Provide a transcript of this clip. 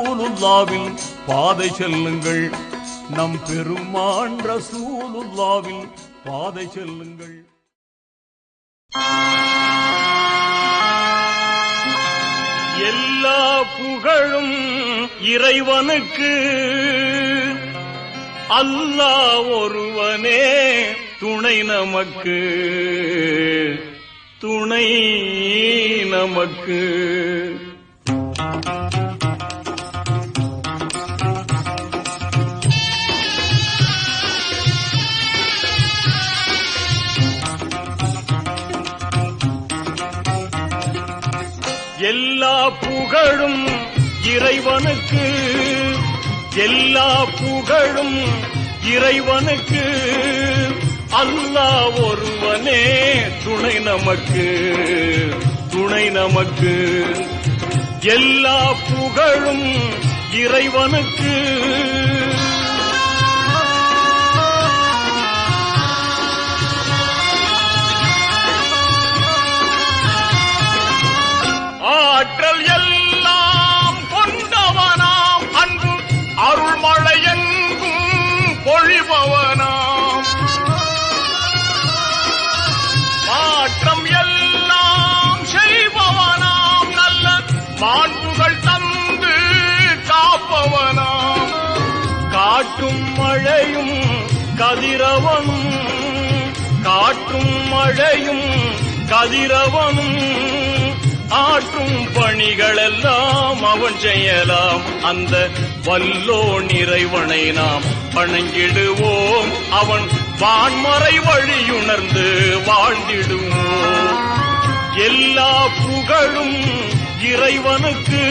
ரசூலுல்லாவின் பாதை செல்லுங்கள், நம் பெருமான் ரசூலுல்லாவின் பாதை செல்லுங்கள். எல்லா புகழும் இறைவனுக்கு, அல்லாஹ் ஒருவனே துணை நமக்கு, துணை நமக்கு. எல்லா புகழும் இறைவனுக்கு, எல்லா புகழும் இறைவனுக்கு, அல்லாஹ் ஒருவனே துணை நமக்கு, துணை நமக்கு. எல்லா புகழும் இறைவனுக்கு. ஆற்றல் எல்லாம் கொண்டவனாம், அன்பு அருள்மழையெங்கும் பொழிபவனாம், மாற்றம் எல்லாம் செய்பவனாம், நல்ல மாண்புகள் தந்து காப்பவனாம், காட்டும் மழையும் கதிரவனும், காட்டும் மழையும் கதிரவனும், ஆற்றும் பணிகளெல்லாம் அவன் செய்யலாம். அந்த வல்லோன் இறைவனை நாம் வணங்கிடுவோம், அவன் வான்மறை வழியுணர்ந்து வாழ்ந்திடுவோம். எல்லா புகழும் இறைவனுக்கு.